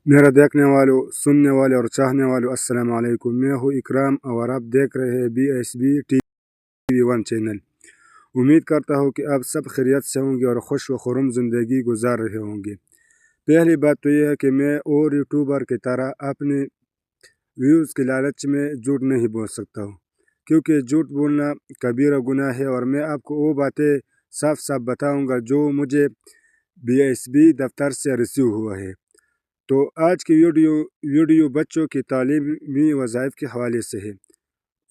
میرا دیکھنے والوں، سننے والے اور چاہنے والوں، السلام علیکم۔ میں ہوں اکرام اور آپ دیکھ رہے ہیں BSB TV1 چینل۔ امید کرتا ہوں کہ آپ سب خیریت سے ہوں گے اور خوش و خرم زندگی گزار رہے ہوں گے۔ پہلی بات تو یہ ہے کہ میں اور یوٹیوبر کی طرح اپنے ویوز کے لالچ میں جھوٹ نہیں بول سکتا ہوں، کیونکہ جھوٹ بولنا کبیرہ گناہ ہے، اور میں آپ کو وہ باتیں صاف صاف بتاؤں گا جو مجھے BSB دفتر سے ریسیو ہوا ہے۔ تو آج کی ویڈیو بچوں کی تعلیمی وظائف کے حوالے سے ہے۔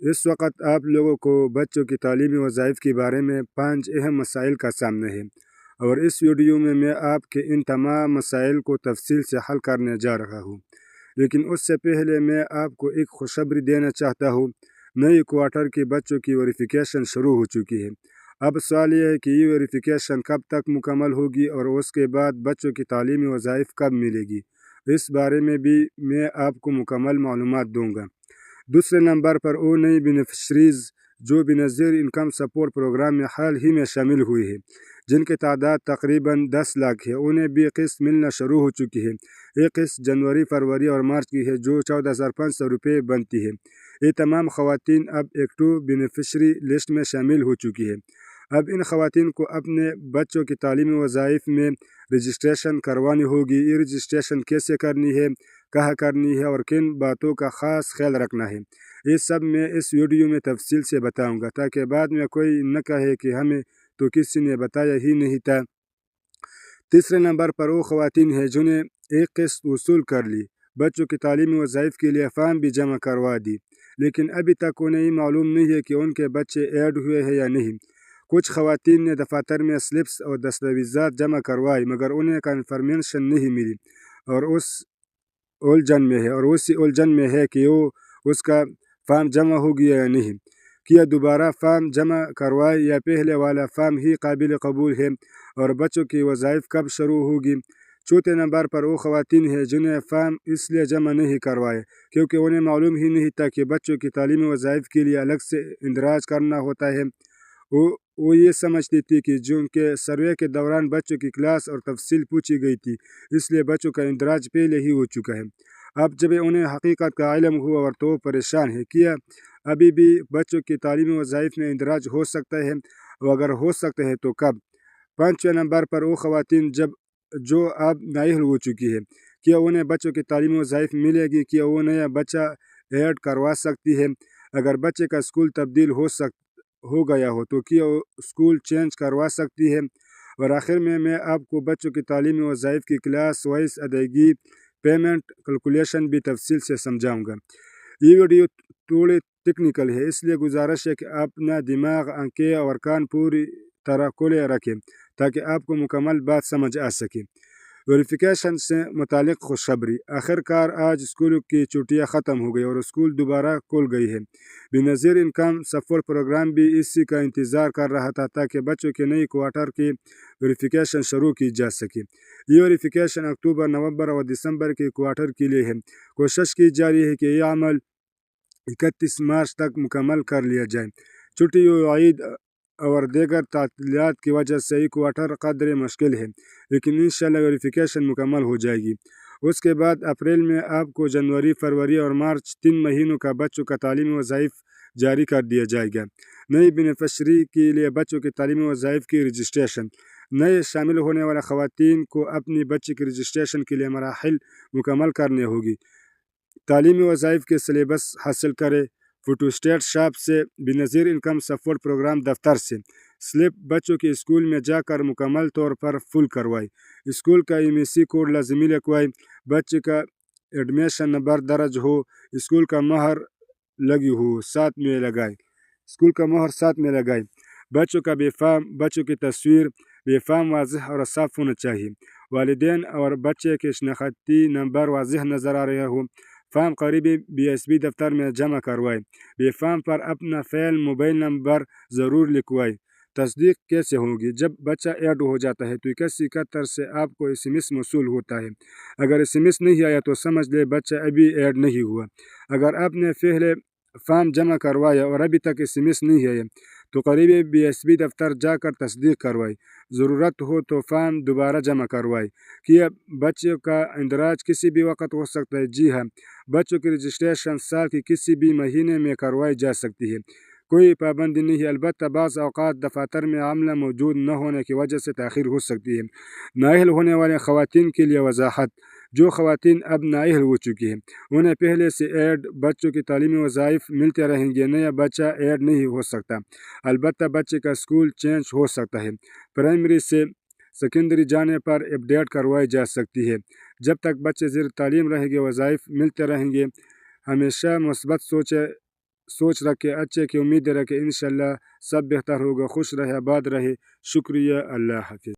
اس وقت آپ لوگوں کو بچوں کی تعلیمی وظائف کے بارے میں 5 اہم مسائل کا سامنا ہے، اور اس ویڈیو میں آپ کے ان تمام مسائل کو تفصیل سے حل کرنے جا رہا ہوں۔ لیکن اس سے پہلے میں آپ کو ایک خوشخبری دینا چاہتا ہوں۔ نئی کوارٹر کی بچوں کی ویریفیکیشن شروع ہو چکی ہے۔ اب سوال یہ ہے کہ یہ ویریفیکیشن کب تک مکمل ہوگی اور اس کے بعد بچوں کی تعلیمی وظائف کب ملے گی، اس بارے میں بھی میں آپ کو مکمل معلومات دوں گا۔ دوسرے نمبر پر وہ نئی بینیفیشریز جو بنظیر انکم سپورٹ پروگرام میں حال ہی میں شامل ہوئی ہے، جن کی تعداد تقریباً 10 لاکھ ہے، انہیں بھی قسط ملنا شروع ہو چکی ہے۔ ایک قسط جنوری، فروری اور مارچ کی ہے جو 14,500 روپے بنتی ہے۔ یہ تمام خواتین اب ایکٹیو بینیفیشری لسٹ میں شامل ہو چکی ہے۔ اب ان خواتین کو اپنے بچوں کی تعلیمی وظائف میں رجسٹریشن کروانی ہوگی۔ یہ رجسٹریشن کیسے کرنی ہے، کہاں کرنی ہے اور کن باتوں کا خاص خیال رکھنا ہے، یہ سب میں اس ویڈیو میں تفصیل سے بتاؤں گا، تاکہ بعد میں کوئی نہ کہے کہ ہمیں تو کسی نے بتایا ہی نہیں تھا۔ تیسرے نمبر پر وہ خواتین ہیں جنہیں ایک قسط وصول کر لی، بچوں کی تعلیمی وظائف کے لیے فارم بھی جمع کروا دی، لیکن ابھی تک انہیں یہ معلوم نہیں ہے کہ ان کے بچے ایڈ ہوئے ہیں یا نہیں۔ کچھ خواتین نے دفاتر میں سلپس اور دستاویزات جمع کروائی، مگر انہیں کنفرمیشن نہیں ملی، اور اسی الجھن میں ہے کہ اس کا فارم جمع ہو گیا یا نہیں، کیا دوبارہ فارم جمع کروائے یا پہلے والا فارم ہی قابل قبول ہے، اور بچوں کی وظائف کب شروع ہوگی۔ چوتھے نمبر پر وہ خواتین ہیں جنہیں فارم اس لیے جمع نہیں کروائے کیونکہ انہیں معلوم ہی نہیں تھا کہ بچوں کی تعلیمی وظائف کے لیے الگ سے اندراج کرنا ہوتا ہے۔ وہ یہ سمجھتی تھی کہ چونکہ سروے کے دوران بچوں کی کلاس اور تفصیل پوچھی گئی تھی، اس لیے بچوں کا اندراج پہلے ہی ہو چکا ہے۔ اب جب انہیں حقیقت کا علم ہوا اور تو پریشان ہے، کیا ابھی بھی بچوں کی تعلیمی وظائف میں اندراج ہو سکتا ہے، اور اگر ہو سکتا ہے تو کب۔ پانچویں نمبر پر وہ خواتین جو اب نااہل ہو چکی ہے، کیا انہیں بچوں کی تعلیمی وظائف ملے گی، کیا وہ نیا بچہ ایڈ کروا سکتی ہے، اگر بچے کا اسکول تبدیل ہو گیا ہو تو کیا وہ اسکول چینج کروا سکتی ہے، اور آخر میں آپ کو بچوں کی تعلیمی وظائف کی کلاس وائز ادائیگی پیمنٹ کیلکولیشن بھی تفصیل سے سمجھاؤں گا۔ یہ ویڈیو تھوڑی ٹیکنیکل ہے، اس لیے گزارش ہے کہ آپ اپنا دماغ، آنکھیں اور کان پوری طرح کھلے رکھیں تاکہ آپ کو مکمل بات سمجھ آ سکے۔ ویریفیکیشن سے متعلق خوشخبری: آخر کار آج اسکولوں کی چھٹیاں ختم ہو گئی اور اسکول دوبارہ کھل گئی ہے۔ بنظیر انکم سپورٹ پروگرام بھی اسی کا انتظار کر رہا تھا تاکہ بچوں کے نئی کوارٹر کی ویریفیکیشن شروع کی جا سکے۔ یہ ویریفیکیشن اکتوبر، نومبر اور دسمبر کے کوارٹر کے لیے ہے۔ کوشش کی جا رہی ہے کہ یہ عمل 31 مارچ تک مکمل کر لیا جائے۔ چھٹیوں، عید اور دیگر تعطیلات کی وجہ سے یہ کوارٹر قدرے مشکل ہے، لیکن انشاءاللہ ویریفیکیشن مکمل ہو جائے گی۔ اس کے بعد اپریل میں آپ کو جنوری، فروری اور مارچ 3 مہینوں کا بچوں کا تعلیمی وظائف جاری کر دیا جائے گا۔ نئی بینیفیشری کے لیے بچوں کی تعلیمی وظائف کی رجسٹریشن: نئے شامل ہونے والے خواتین کو اپنی بچی کی رجسٹریشن کے لیے مراحل مکمل کرنے ہوگی۔ تعلیمی وظائف کے سلیبس حاصل کریں۔ فوٹو اسٹیٹ شاپ سے، بنظیر انکم سپورٹ پروگرام دفتر سے۔ سلپ بچوں کے اسکول میں جا کر مکمل طور پر فل کروائے۔ اسکول کا MSc کوڈ لازمی لکھوائے۔ بچے کا ایڈمیشن نمبر درج ہو، اسکول کا مہر لگی ہو، ساتھ میں لگائے۔ بچوں کا بے فارم، بچوں کی تصویر بے فارم واضح اور صاف ہونا چاہیے۔ والدین اور بچے کے شناختی نمبر واضح نظر آ رہے ہوں۔ فارم قریبی BSB دفتر میں جمع کروائے۔ بے فارم پر اپنا فیل موبائل نمبر ضرور لکھوائے۔ تصدیق کیسے ہوگی؟ جب بچہ ایڈ ہو جاتا ہے تو 2171 سے آپ کو SMS موصول ہوتا ہے۔ اگر SMS نہیں آیا تو سمجھ لے بچہ ابھی ایڈ نہیں ہوا۔ اگر آپ نے پہلے فارم جمع کروایا اور ابھی تک SMS نہیں آیا تو قریبی BSB دفتر جا کر تصدیق کروائے۔ ضرورت ہو تو فارم دوبارہ جمع کروائے۔ کیا بچوں کا اندراج کسی بھی وقت ہو سکتا ہے؟ جی ہاں، بچوں کی رجسٹریشن سال کی کسی بھی مہینے میں کروائی جا سکتی ہے، کوئی پابندی نہیں ہے۔ البتہ بعض اوقات دفاتر میں عملہ موجود نہ ہونے کی وجہ سے تاخیر ہو سکتی ہے۔ نااہل ہونے والے خواتین کے لیے وضاحت: جو خواتین اب نااہل ہو چکی ہیں انہیں پہلے سے ایڈ بچوں کی تعلیمی وظائف ملتے رہیں گے۔ نیا بچہ ایڈ نہیں ہو سکتا، البتہ بچے کا اسکول چینج ہو سکتا ہے۔ پرائمری سے سیکنڈری جانے پر اپڈیٹ کروائی جا سکتی ہے۔ جب تک بچے زیر تعلیم رہیں گے وظائف ملتے رہیں گے۔ ہمیشہ مثبت سوچ رکھے، اچھے کی امید رکھے، انشاءاللہ سب بہتر ہوگا۔ خوش رہے، آباد رہے، شکریہ، اللہ حافظ۔